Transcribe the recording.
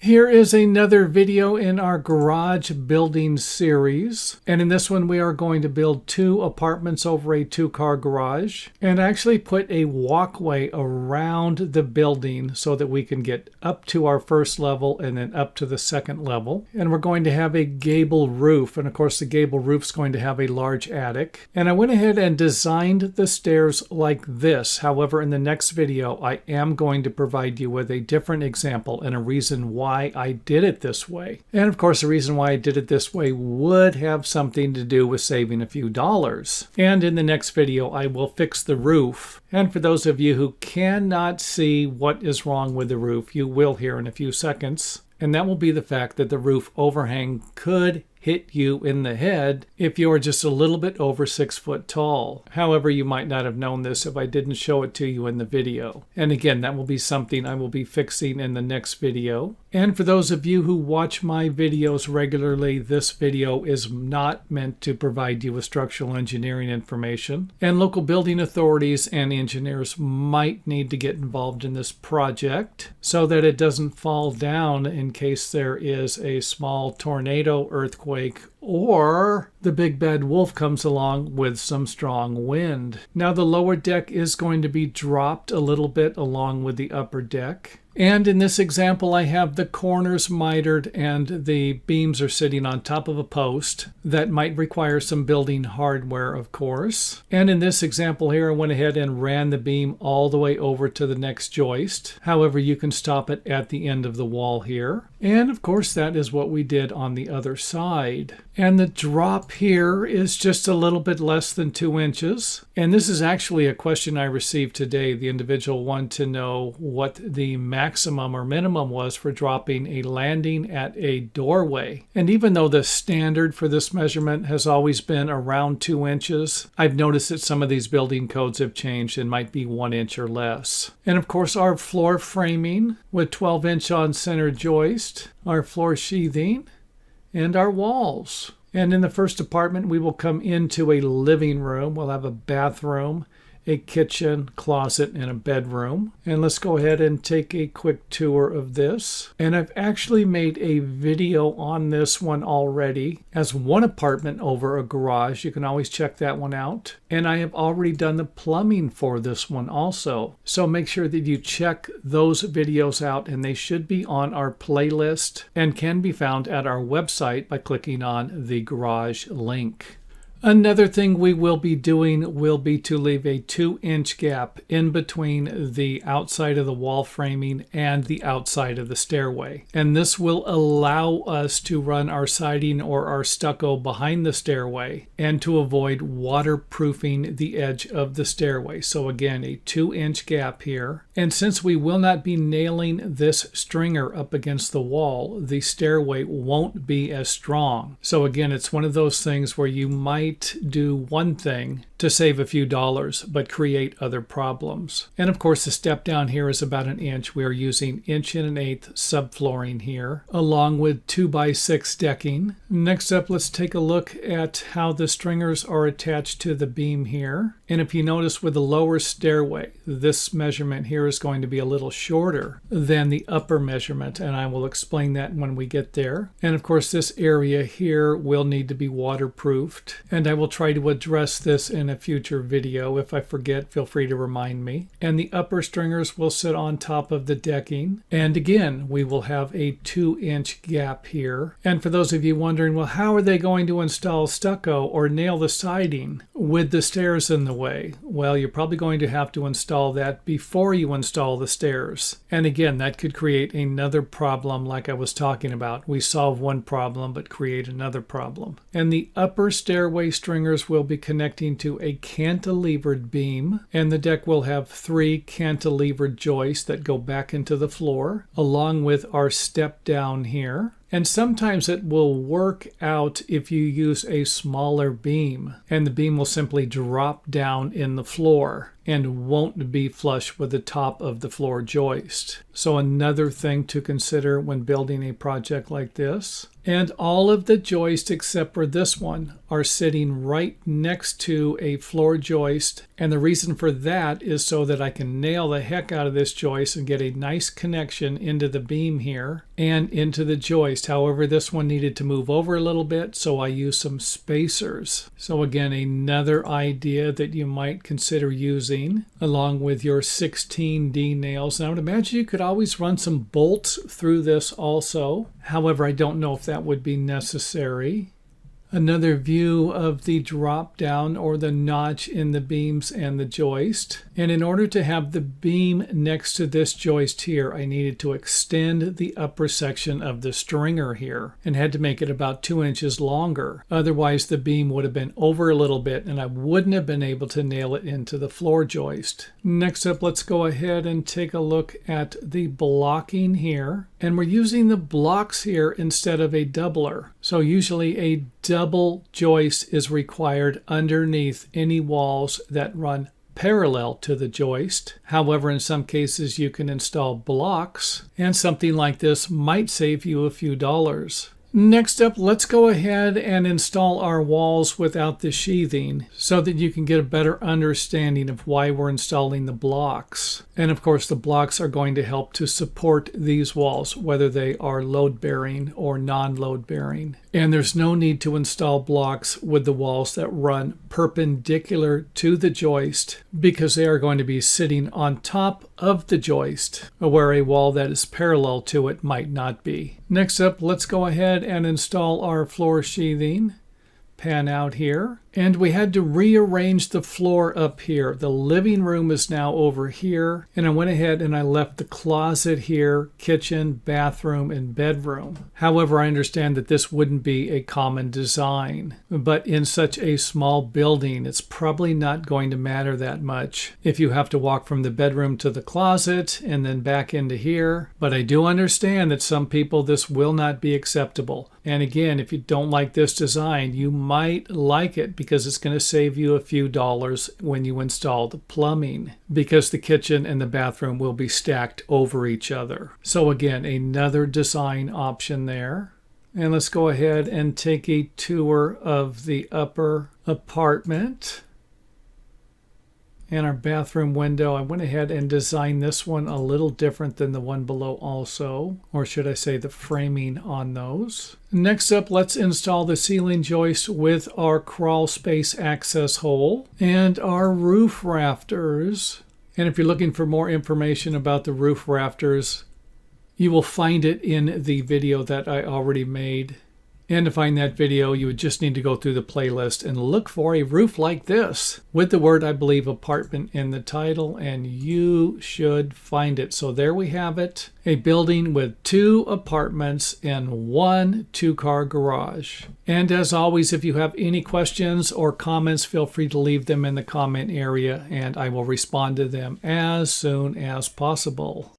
Here is another video in our garage building series, and in this one we are going to build 2 apartments over a 2-car garage and actually put a walkway around the building so that we can get up to our first level and then up to the second level. And we're going to have a gable roof, and of course the gable roof is going to have a large attic. And I went ahead and designed the stairs like this. However, in the next video I am going to provide you with a different example and a reason why I did it this way. And of course the reason why I did it this way would have something to do with saving a few dollars. And in the next video I will fix the roof. And for those of you who cannot see what is wrong with the roof, you will hear in a few seconds. And that will be the fact that the roof overhang could hit you in the head if you are just a little bit over 6 foot tall. However, you might not have known this if I didn't show it to you in the video. And again, that will be something I will be fixing in the next video. And for those of you who watch my videos regularly, this video is not meant to provide you with structural engineering information. And local building authorities and engineers might need to get involved in this project so that it doesn't fall down in case there is a small tornado, earthquake, or the big bad wolf comes along with some strong wind. Now the lower deck is going to be dropped a little bit along with the upper deck. And in this example, I have the corners mitered and the beams are sitting on top of a post. That might require some building hardware, of course. And in this example here, I went ahead and ran the beam all the way over to the next joist. However, you can stop it at the end of the wall here. And of course, that is what we did on the other side. And the drop here is just a little bit less than 2 inches. And this is actually a question I received today. The individual wanted to know what the maximum or minimum was for dropping a landing at a doorway. And even though the standard for this measurement has always been around 2 inches, I've noticed that some of these building codes have changed and might be 1 inch or less. And of course our floor framing with 12-inch on center joist, our floor sheathing, and our walls. And in the first apartment we will come into a living room. We'll have a bathroom, a kitchen, closet, and a bedroom. And let's go ahead and take a quick tour of this. And I've actually made a video on this one already as one apartment over a garage. You can always check that one out. And I have already done the plumbing for this one also. So make sure that you check those videos out, and they should be on our playlist and can be found at our website by clicking on the garage link. Another thing we will be doing will be to leave a 2-inch gap in between the outside of the wall framing and the outside of the stairway. And this will allow us to run our siding or our stucco behind the stairway and to avoid waterproofing the edge of the stairway. So again, a 2-inch gap here. And since we will not be nailing this stringer up against the wall, the stairway won't be as strong. So again, it's one of those things where you might do one thing to save a few dollars but create other problems. And of course the step down here is about 1 inch. We are using 1 1/8 subflooring here along with 2x6 decking. Next up, let's take a look at how the stringers are attached to the beam here. And if you notice with the lower stairway, this measurement here is going to be a little shorter than the upper measurement, and I will explain that when we get there. And of course this area here will need to be waterproofed, and I will try to address this in a future video. If I forget, feel free to remind me. And the upper stringers will sit on top of the decking. And again, we will have a 2-inch gap here. And for those of you wondering, well, how are they going to install stucco or nail the siding with the stairs in the way? Well, you're probably going to have to install that before you install the stairs. And again, that could create another problem like I was talking about. We solve one problem but create another problem. And the upper stairway stringers will be connecting to a cantilevered beam, and the deck will have 3 cantilevered joists that go back into the floor along with our step down here. And sometimes it will work out if you use a smaller beam, and the beam will simply drop down in the floor and won't be flush with the top of the floor joist. So another thing to consider when building a project like this. And all of the joists except for this one are sitting right next to a floor joist. And the reason for that is so that I can nail the heck out of this joist and get a nice connection into the beam here and into the joist. However, this one needed to move over a little bit, so I used some spacers. So again, another idea that you might consider using along with your 16D nails. And I would imagine you could always run some bolts through this also. However, I don't know if that would be necessary. Another view of the drop down or the notch in the beams and the joist. And in order to have the beam next to this joist here, I needed to extend the upper section of the stringer here and had to make it about 2 inches longer. Otherwise, the beam would have been over a little bit and I wouldn't have been able to nail it into the floor joist. Next up, let's go ahead and take a look at the blocking here. And we're using the blocks here instead of a doubler. So usually a double joist is required underneath any walls that run parallel to the joist. However, in some cases you can install blocks, and something like this might save you a few dollars. Next up, let's go ahead and install our walls without the sheathing so that you can get a better understanding of why we're installing the blocks. And of course, the blocks are going to help to support these walls, whether they are load-bearing or non-load-bearing. And there's no need to install blocks with the walls that run perpendicular to the joist because they are going to be sitting on top of the joist, where a wall that is parallel to it might not be. Next up, let's go ahead and install our floor sheathing. Pan out here. And we had to rearrange the floor up here. The living room is now over here. And I went ahead and I left the closet here, kitchen, bathroom, and bedroom. However, I understand that this wouldn't be a common design. But in such a small building, it's probably not going to matter that much if you have to walk from the bedroom to the closet and then back into here. But I do understand that some people this will not be acceptable. And again, if you don't like this design, you might like it because it's going to save you a few dollars when you install the plumbing, because the kitchen and the bathroom will be stacked over each other. So again, another design option there. And let's go ahead and take a tour of the upper apartment. And our bathroom window, I went ahead and designed this one a little different than the one below also, or should I say the framing on those. Next up, let's install the ceiling joist with our crawl space access hole and our roof rafters. And if you're looking for more information about the roof rafters, you will find it in the video that I already made. And to find that video, you would just need to go through the playlist and look for a roof like this with the word, I believe, apartment in the title, and you should find it. So there we have it, a building with 2 apartments and 1 2-car garage. And as always, if you have any questions or comments, feel free to leave them in the comment area and I will respond to them as soon as possible.